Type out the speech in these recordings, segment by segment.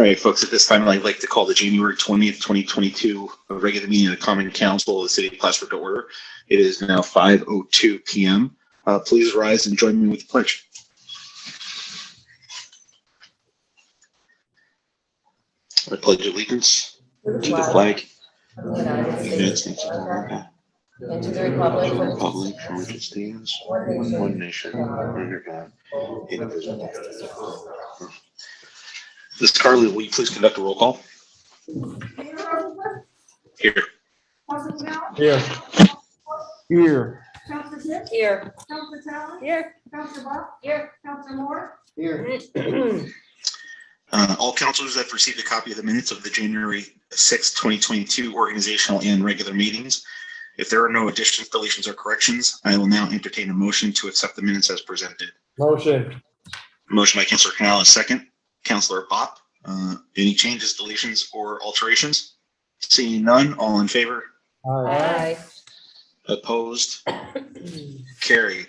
right, folks, at this time, I'd like to call the January 20th, 2022 regular meeting of the Common Council of the City of Plattsburgh to order. It is now 5:02 p.m. Please rise and join me with the pledge. I pledge allegiance to the flag of the United States of America and to the republic for which it stands, one nation, under God, indivisible. Ms. Carly, will you please conduct a roll call? Here. Here. Here. Councilor Smith? Here. Councilor Talley? Here. Councilor Buck? Here. Councilor Moore? Here. All councilors have received a copy of the minutes of the January 6th, 2022 organizational and regular meetings. If there are no additions, deletions, or corrections, I will now entertain a motion to accept the minutes as presented. Motion. Motion by Councilor Canal, second. Councilor Bopp, any changes, deletions, or alterations? Seeing none, all in favor? Aye. Opposed? Carried.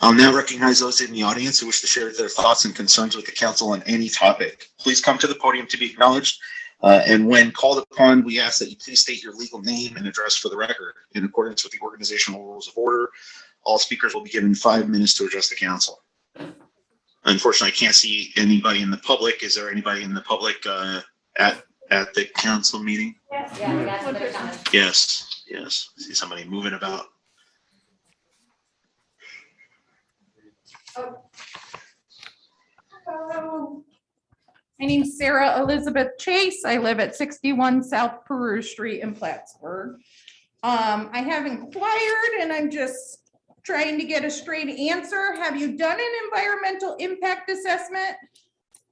I'll now recognize those in the audience who wish to share their thoughts and concerns with the council on any topic. Please come to the podium to be acknowledged. And when called upon, we ask that you please state your legal name and address for the record. In accordance with the organizational rules of order, all speakers will be given 5 minutes to address the council. Unfortunately, I can't see anybody in the public. Is there anybody in the public at the council meeting? Yes, yeah, we got somebody coming. Yes, yes. I see somebody moving about. Hello. My name's Sarah Elizabeth Chase. I live at 61 South Peru Street in Plattsburgh. I have inquired and I'm just trying to get a straight answer. Have you done an environmental impact assessment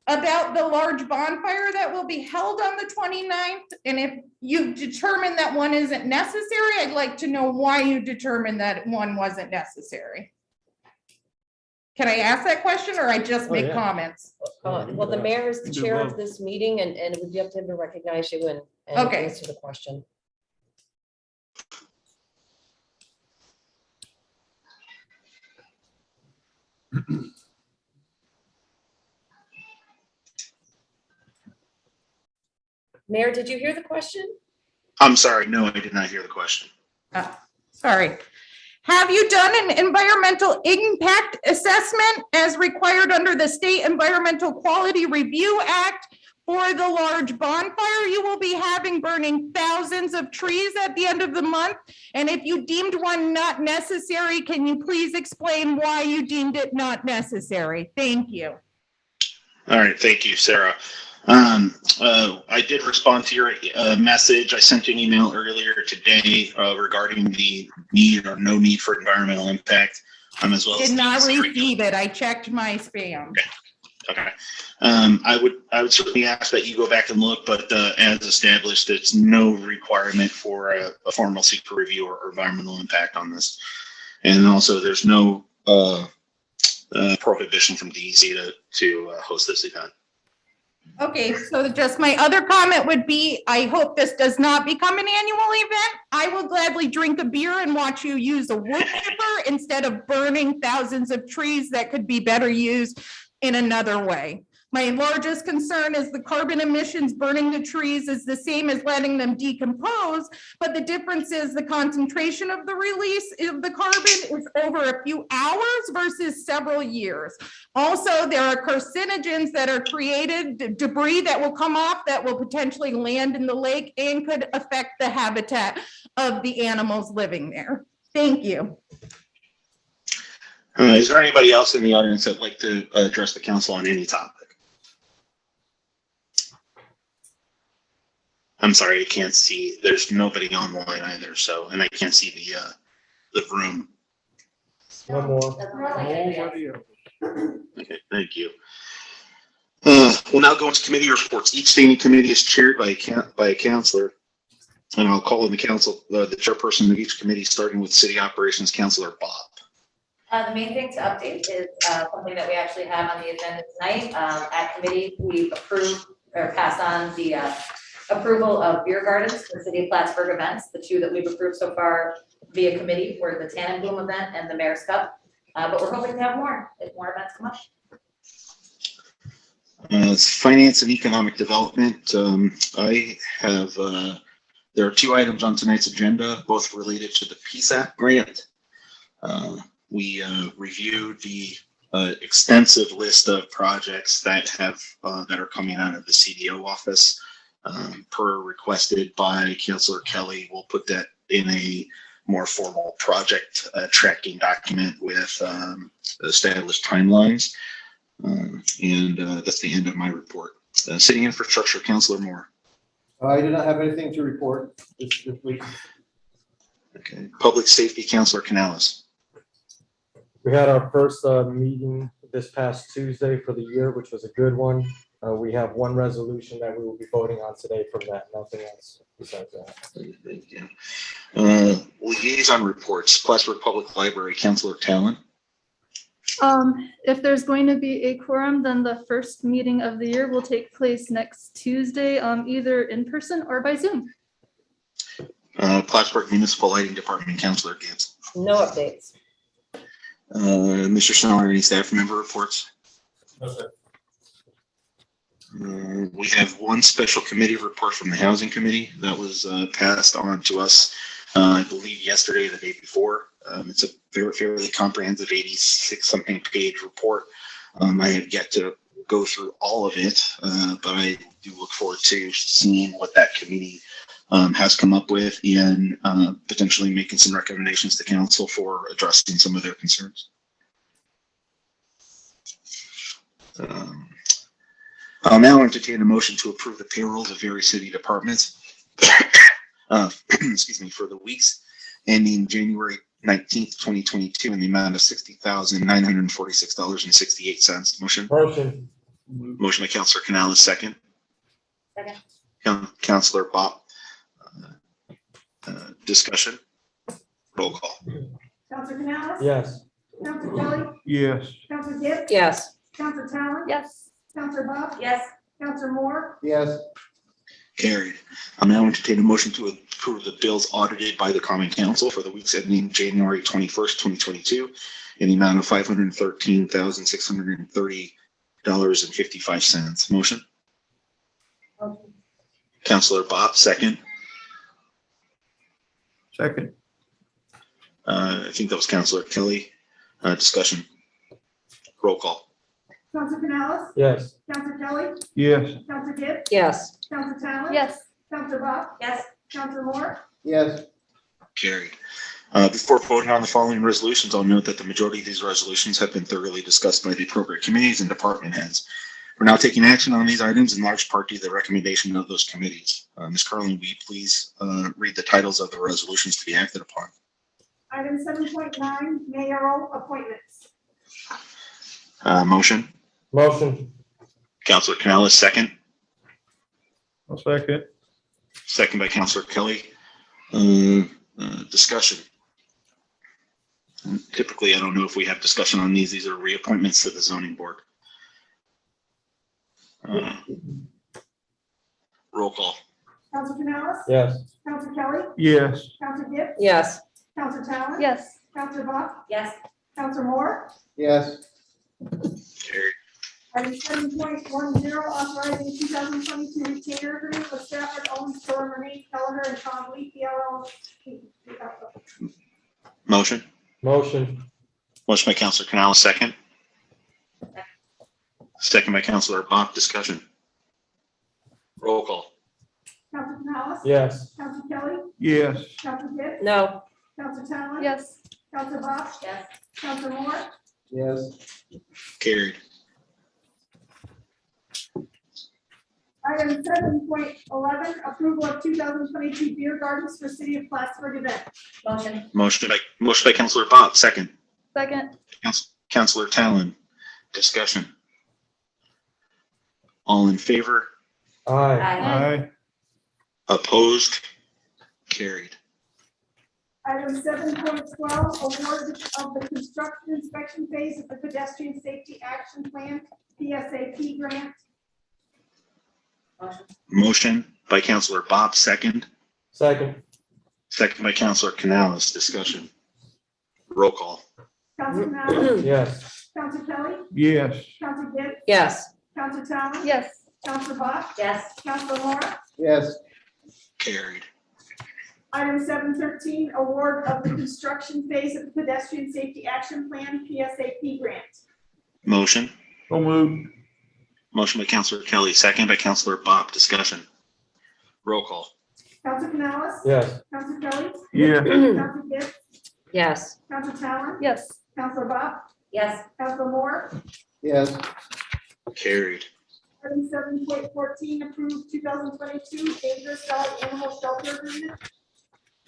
about the large bonfire that will be held on the 29th? And if you determine that one isn't necessary, I'd like to know why you determined that one wasn't necessary. Can I ask that question or I just make comments? Well, the mayor is the chair of this meeting and it would be up to him to recognize you and Okay. answer the question. Mayor, did you hear the question? I'm sorry. No, I did not hear the question. Sorry. Have you done an environmental impact assessment as required under the State Environmental Quality Review Act for the large bonfire you will be having burning thousands of trees at the end of the month? And if you deemed one not necessary, can you please explain why you deemed it not necessary? Thank you. All right. Thank you, Sarah. I did respond to your message. I sent you an email earlier today regarding the need or no need for environmental impact, as well as Did not receive it. I checked my spam. Okay. I would certainly ask that you go back and look, but as established, it's no requirement for a formal secret review or environmental impact on this. And also, there's no prohibition from DEC to host this event. Okay, so just my other comment would be, I hope this does not become an annual event. I will gladly drink a beer and watch you use a wood chipper instead of burning thousands of trees that could be better used in another way. My largest concern is the carbon emissions. Burning the trees is the same as letting them decompose, but the difference is the concentration of the release of the carbon is over a few hours versus several years. Also, there are carcinogens that are created, debris that will come off that will potentially land in the lake and could affect the habitat of the animals living there. Thank you. Is there anybody else in the audience that'd like to address the council on any topic? I'm sorry, I can't see. There's nobody online either, so, and I can't see the room. One more. Okay, thank you. We'll now go into committee reports. Each standing committee is chaired by a councilor, and I'll call on the chairperson of each committee, starting with City Operations Councilor Bopp. The main thing to update is something that we actually have on the agenda tonight. At committee, we've approved or passed on the approval of beer gardens for the City of Plattsburgh events. The two that we've approved so far via committee were the Tannenbaum event and the Mayor's Cup. But we're hoping to have more if more events come up. Finance and economic development. I have, there are two items on tonight's agenda, both related to the PSAP grant. We reviewed the extensive list of projects that are coming out of the CDO office, per requested by Councilor Kelly. We'll put that in a more formal project tracking document with established timelines. And that's the end of my report. City Infrastructure, Councilor Moore. I do not have anything to report this week. Okay. Public Safety, Councilor Canales. We had our first meeting this past Tuesday for the year, which was a good one. We have one resolution that we will be voting on today from that, nothing else besides that. Thank you. Liaison reports, Plattsburgh Public Library, Councilor Talon. If there's going to be a quorum, then the first meeting of the year will take place next Tuesday, either in person or by Zoom. Plattsburgh Municipal Lighting Department, Councilor Gibbs. No updates. Mr. Sneller, any staff member reports? Okay. We have one special committee report from the Housing Committee that was passed on to us, I believe yesterday, or the day before. It's a fairly comprehensive 86-something page report. I have yet to go through all of it, but I do look forward to seeing what that committee has come up with and potentially making some recommendations to council for addressing some of their concerns. I'll now entertain a motion to approve the payrolls of various city departments excuse me, for the weeks ending January 19th, 2022 in the amount of $60,946.68. Motion? Motion by Councilor Canales, second. Second. Councilor Bopp. Discussion? Roll call. Counselor Canales? Yes. Counselor Kelly? Yes. Counselor Gibbs? Yes. Counselor Talon? Yes. Counselor Bob? Yes. Counselor Moore? Yes. Carried. I'll now entertain a motion to approve the bills audited by the Common Council for the weeks ending January 21st, 2022 in the amount of $513,630.55. Motion? Councilor Bopp, second. Second. I think that was Councilor Kelly. Discussion. Roll call. Counselor Canales? Yes. Counselor Kelly? Yes. Counselor Gibbs? Yes. Counselor Talon? Yes. Counselor Bob? Yes. Counselor Moore? Yes. Carried. Before voting on the following resolutions, I'll note that the majority of these resolutions have been thoroughly discussed by the appropriate committees and department heads. We're now taking action on these items in large part due to the recommendation of those committees. Ms. Carlin, will you please read the titles of the resolutions to be acted upon? Item 7.9, mayoral appointments. Motion. Motion. Councilor Canales, second. I'll second. Second by Councilor Kelly. Discussion. Typically, I don't know if we have discussion on these. These are reappointments to the zoning board. Roll call. Counselor Canales? Yes. Counselor Kelly? Yes. Counselor Gibbs? Yes. Counselor Talon? Yes. Counselor Bob? Yes. Counselor Moore? Yes. Carried. Item 7.10, authorizing 2022 retainer agreement with Stafford Owens Store Renee Kelleher and Tom Leakey LLC. Motion. Motion. Motion by Councilor Canales, second. Second by Councilor Bopp. Discussion. Roll call. Counselor Canales? Yes. Counselor Kelly? Yes. Counselor Gibbs? No. Counselor Talon? Yes. Counselor Bob? Yes. Counselor Moore? Yes. Carried. Item 7.11, approval of 2022 beer gardens for City of Plattsburgh event. Motion. Motion by Councilor Bopp, second. Second. Councilor Talon. Discussion. All in favor? Aye. Aye. Opposed? Carried. Item 7.12, award of the construction inspection phase of the pedestrian safety action plan, PSAP grant. Motion. Motion by Councilor Bopp, second. Second. Second by Councilor Canales. Discussion. Roll call. Counselor Canales? Yes. Counselor Kelly? Yes. Counselor Gibbs? Yes. Counselor Talon. Yes. Counselor Bach. Yes. Counselor Moore. Yes. Carried. Item 713, award of the construction phase of the pedestrian safety action plan, PSAP grant. Motion. So moved. Motion by Counselor Kelly, second by Counselor Bop. Discussion. Roll call. Counselor Canales. Yes. Counselor Kelly. Yeah. Counselor Gibbs. Yes. Counselor Talon. Yes. Counselor Bach. Yes. Counselor Moore. Yes. Carried. Item 7.14, approved 2022 Dangerous Valley Animal Shelter Agreement.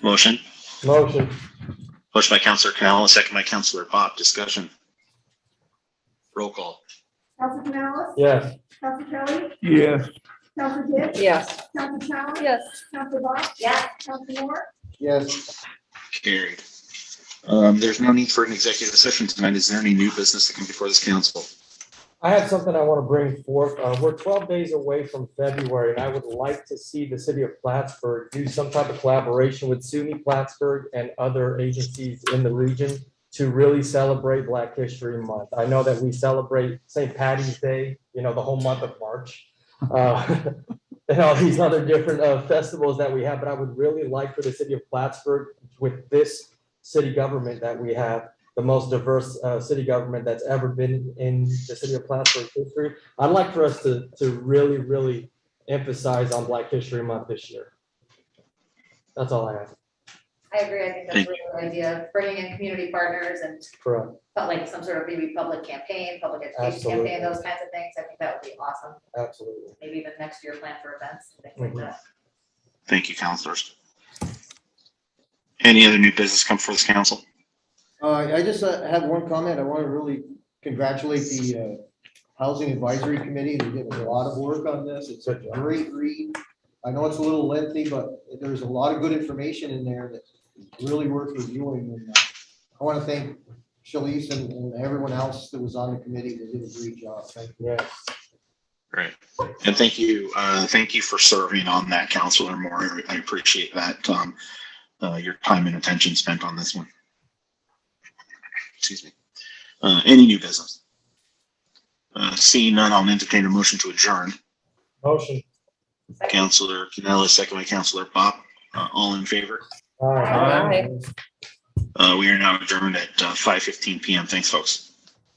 Motion. Motion. Motion by Counselor Canales, second by Counselor Bop. Discussion. Roll call. Counselor Canales. Yes. Counselor Kelly. Yes. Counselor Gibbs. Yes. Counselor Talon. Yes. Counselor Bach. Yes. Counselor Moore. Yes. Carried. There's no need for an executive session tonight. Is there any new business to come before this council? I have something I want to bring forth. We're 12 days away from February, and I would like to see the city of Plattsburgh do some type of collaboration with SUNY Plattsburgh and other agencies in the region to really celebrate Black History Month. I know that we celebrate St. Patty's Day, the whole month of March, and all these other different festivals that we have, but I would really like for the city of Plattsburgh, with this city government that we have, the most diverse city government that's ever been in the city of Plattsburgh history. I'd like for us to really, really emphasize on Black History Month this year. That's all I have. I agree. I think that's a really good idea, bringing in community partners and Correct. but like some sort of maybe public campaign, public education Absolutely. campaign, those kinds of things. I think that would be awesome. Absolutely. Maybe even next year plan for events and things like that. Thank you, councilors. Any other new business come before this council? I just have one comment. I want to really congratulate the Housing Advisory Committee. They did a lot of work on this. It's a great read. I know it's a little lengthy, but there's a lot of good information in there that is really worth reviewing. And I want to thank Shalice and everyone else that was on the committee that did a great job. Thank you. Yeah. Great. And thank you for serving on that, Councilor Moore. I appreciate that, your time and attention spent on this one. Excuse me. Any new business? Seeing none, I'll entertain a motion to adjourn. Motion. Councilor Canella, second by Councilor Bop. All in favor? All right. Aye. We are now adjourned at 5:15 p.m. Thanks, folks.